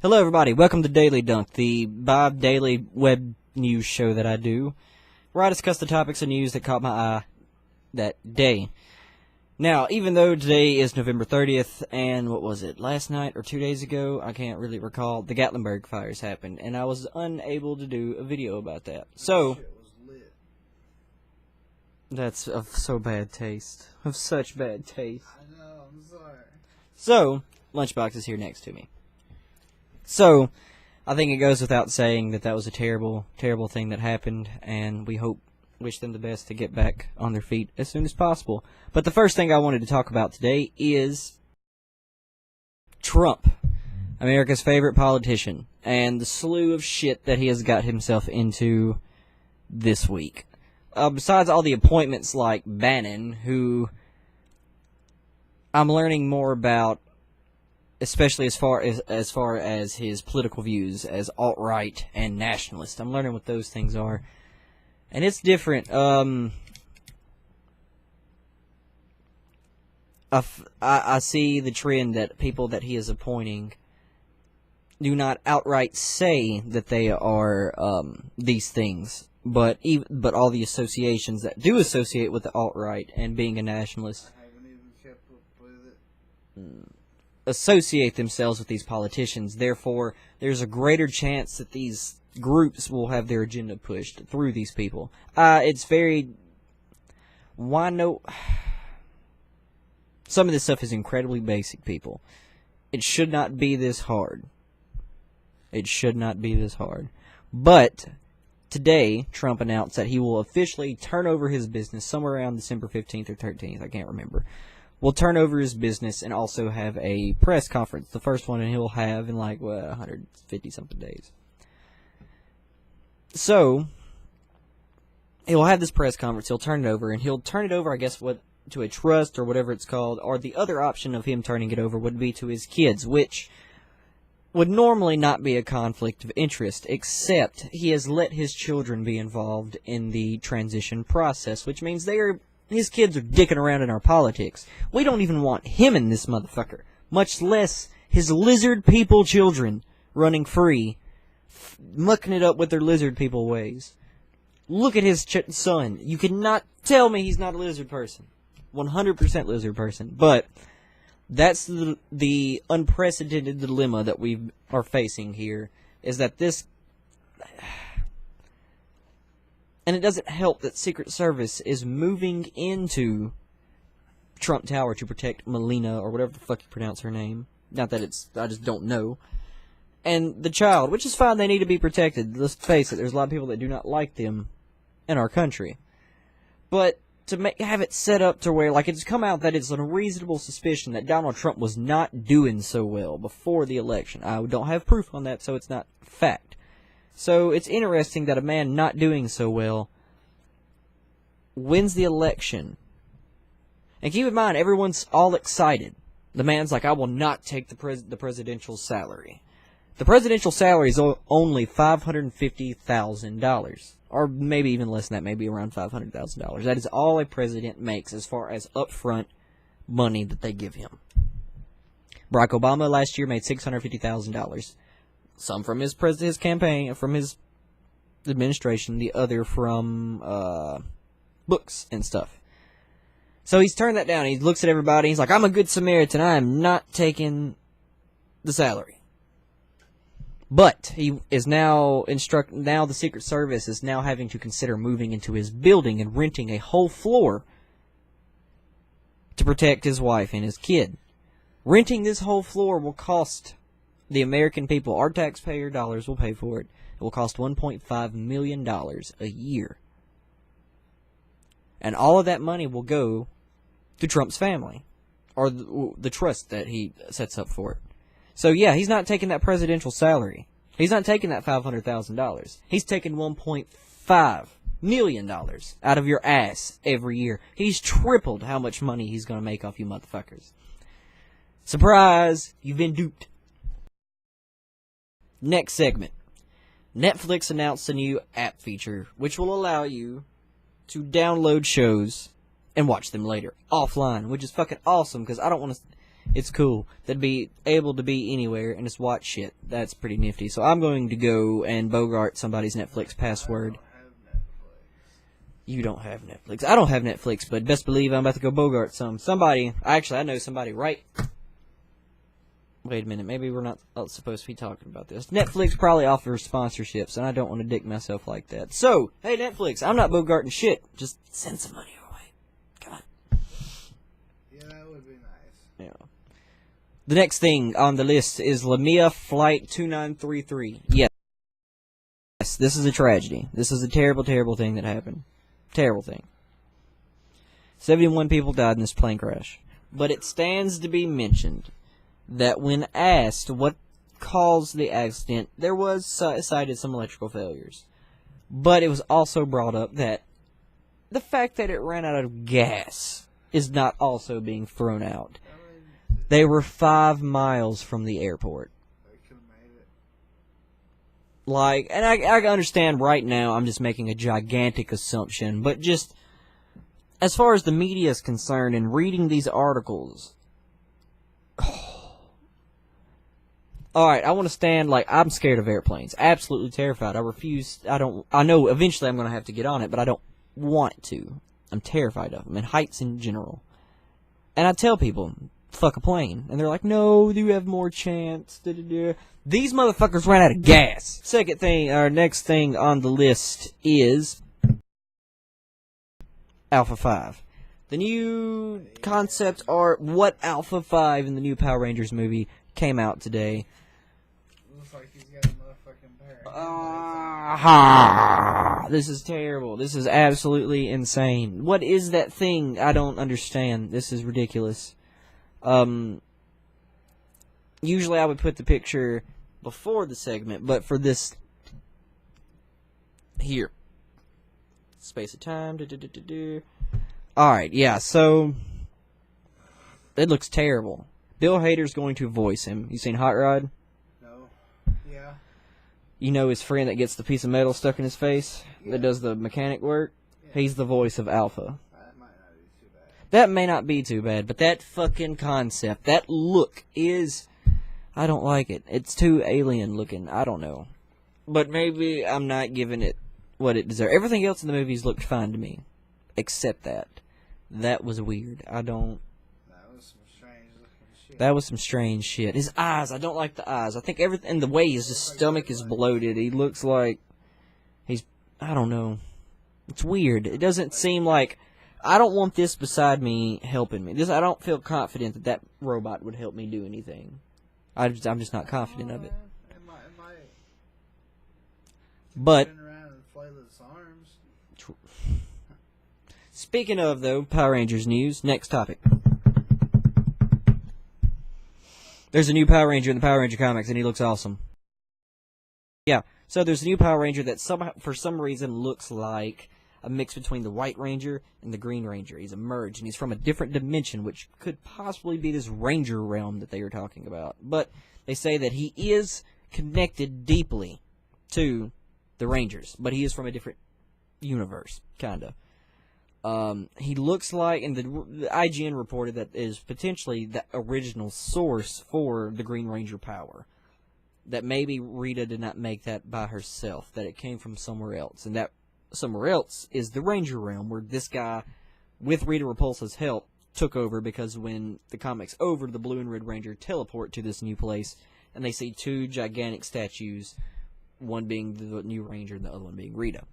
Hello, everybody. Welcome to Daily Dunk, the bi-daily web news show that I do, where I discuss the topics of news that caught my eye that day. Now, even though today is November 30th, and what was it, last night or 2 days ago, I can't really recall, the Gatlinburg fires happened, and I was unable to do a video about that. So, that's of so bad taste. Of such bad taste. I know, I'm sorry. So, Lunchbox is here next to me. So, I think it goes without saying that that was a terrible, terrible thing that happened, and we wish them the best to get back on their feet as soon as possible. But the first thing I wanted to talk about today is Trump, America's favorite politician, and the slew of shit that he has got himself into this week. Besides all the appointments like Bannon, who I'm learning more about, especially as far as his political views as alt-right and nationalist. I'm learning what those things are. And it's different. I see the trend that people that he is appointing do not outright say that they are these things, but all the associations that do associate with the alt-right and being a nationalist I haven't even kept up with it. associate themselves with these politicians. Therefore, there's a greater chance that these groups will have their agenda pushed through these people. It's very... Why no... Some of this stuff is incredibly basic, people. It should not be this hard. It should not be this hard. But today, Trump announced that he will officially turn over his business somewhere around December 15th or 13th. I can't remember. Will turn over his business and also have a press conference. The first one he'll have in like 150-something days. So, he'll have this press conference, he'll turn it over, and he'll turn it over, I guess, to a trust or whatever it's called, or the other option of him turning it over would be to his kids, which would normally not be a conflict of interest, except he has let his children be involved in the transition process, which means his kids are dicking around in our politics. We don't even want him in this motherfucker, much less his lizard people children running free, mucking it up with their lizard people ways. Look at his son. You cannot tell me he's not a lizard person. 100% lizard person. But that's the unprecedented dilemma that we are facing here, is that this... And it doesn't help that Secret Service is moving into Trump Tower to protect Melina, or whatever the fuck you pronounce her name. Not that I just don't know. And the child, which is fine, they need to be protected. Let's face it, there's a lot of people that do not like them in our country. But to have it set up to where, like, it's come out that it's a reasonable suspicion that Donald Trump was not doing so well before the election. I don't have proof on that, so it's not fact. So it's interesting that a man not doing so well wins the election. And keep in mind, everyone's all excited. The man's like, I will not take the presidential salary. The presidential salary is only $550,000. Or maybe even less than that, maybe around $500,000. That is all a president makes as far as upfront money that they give him. Barack Obama last year made $650,000. Some from his campaign, from his administration, the other from books and stuff. So he's turned that down. He looks at everybody. He's like, I'm a good Samaritan. I am not taking the salary. But he is now now the Secret Service is now having to consider moving into his building and renting a whole floor to protect his wife and his kid. Renting this whole floor will cost the American people, our taxpayer dollars will pay for it. It will cost $1.5 million a year. And all of that money will go to Trump's family, or the trust that he sets up for it. So yeah, he's not taking that presidential salary. He's not taking that $500,000. He's taking $1.5 million out of your ass every year. He's tripled how much money he's going to make off you motherfuckers. Surprise! You've been duped. Next segment. Netflix announced a new app feature, which will allow you to download shows and watch them later offline, which is fucking awesome, because I don't want to... It's cool. They'd be able to be anywhere and just watch shit. That's pretty nifty. So I'm going to go and bogart somebody's Netflix password. You don't have Netflix. I don't have Netflix, but best believe I'm about to go bogart somebody. Actually, I know somebody right. Wait a minute. Maybe we're not supposed to be talking about this. Netflix probably offers sponsorships, and I don't want to dick myself like that. So, hey, Netflix, I'm not bogarting shit. Just send some money our way. Come on. Yeah, that would be nice. Yeah. The next thing on the list is Lamia Flight 2933. Yes, this is a tragedy. This is a terrible, terrible thing that happened. Terrible thing. 71 people died in this plane crash. But it stands to be mentioned that when asked what caused the accident, there was cited some electrical failures. But it was also brought up that the fact that it ran out of gas is not also being thrown out. They were 5 miles from the airport. They could have made it. Like, and I understand right now I'm just making a gigantic assumption, but just as far as the media is concerned and reading these articles, alright, I want to stand like, I'm scared of airplanes. Absolutely terrified. I know eventually I'm going to have to get on it, but I don't want to. I'm terrified of them, and heights in general. And I tell people, fuck a plane. And they're like, no, you have more chance. Da-da-da. These motherfuckers ran out of gas. Next thing on the list is Alpha 5. The new concept art, what Alpha 5 in the new Power Rangers movie came out today. Looks like he's got a motherfucking pair. This is terrible. This is absolutely insane. What is that thing? I don't understand. This is ridiculous. Usually I would put the picture before the segment, but for this here, space of time. Alright, yeah, so it looks terrible. Bill Hader's going to voice him. You seen Hot Rod? No. Yeah. You know his friend that gets the piece of metal stuck in his face? Yeah. That does the mechanic work? Yeah. He's the voice of Alpha. That might not be too bad. That may not be too bad, but that fucking concept, that look is... I don't like it. It's too alien looking. I don't know. But maybe I'm not giving it what it deserves. Everything else in the movies looked fine to me. Except that. That was weird. That was some strange looking shit. That was some strange shit. His eyes, I don't like the eyes. I think everything, and the way his stomach is bloated, he looks like he's, I don't know. It's weird. It doesn't seem like, I don't want this beside me helping me. I don't feel confident that that robot would help me do anything. I'm just not confident of it. It might But spin around and flail its arms. Speaking of, though, Power Rangers news, next topic. There's a new Power Ranger in the Power Ranger comics, and he looks awesome. Yeah, so there's a new Power Ranger that somehow, for some reason, looks like a mix between the White Ranger and the Green Ranger. He's a merge, and he's from a different dimension, which could possibly be this Ranger realm that they were talking about. But they say that he is connected deeply to the Rangers, but he is from a different universe, kinda. He looks like, and the IGN reported that is potentially the original source for the Green Ranger power. That maybe Rita did not make that by herself, that it came from somewhere else, and that somewhere else is the Ranger realm, where this guy, with Rita Repulsa's help, took over, because when the comic's over, the Blue and Red Ranger teleport to this new place, and they see 2 gigantic statues, one being the new Ranger and the other one being Rita.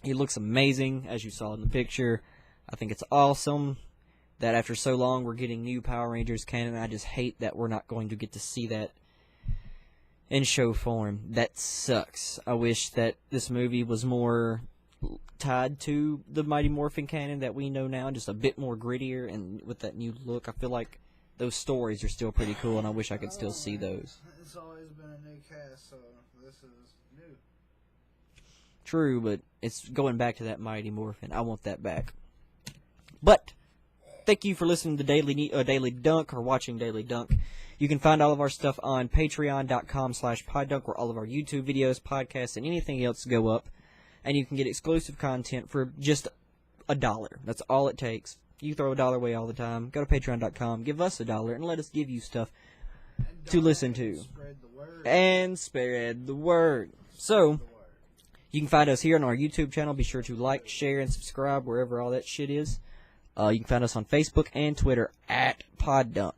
He looks amazing, as you saw in the picture. I think it's awesome that after so long we're getting new Power Rangers canon. I just hate that we're not going to get to see that in show form. That sucks. I wish that this movie was more tied to the Mighty Morphin canon that we know now, just a bit more grittier, and with that new look, I feel like those stories are still pretty cool, and I wish I could still see those. It's always been a new cast, so this is new. True, but it's going back to that Mighty Morphin. I want that back. But thank you for listening to Daily Dunk or watching Daily Dunk. You can find all of our stuff on patreon.com/poddunk, where all of our YouTube videos, podcasts, and anything else go up. And you can get exclusive content for just $1. That's all it takes. You throw $1 away all the time. Go to patreon.com. Give us $1 and let us give you stuff And to listen to. Spread the word. And spread the word. So, you can find us here on our YouTube channel. Be sure to like, share, and subscribe wherever all that shit is. You can find us on Facebook and Twitter at PodDunk.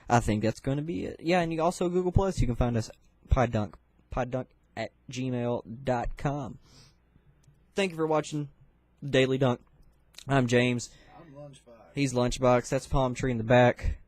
I think that's going to be it. Yeah, and you also Google Plus. You can find us PodDunk at gmail.com. Thank you for watching Daily Dunk. I'm James. I'm Lunchbox. He's Lunchbox. That's Palm Tree in the back.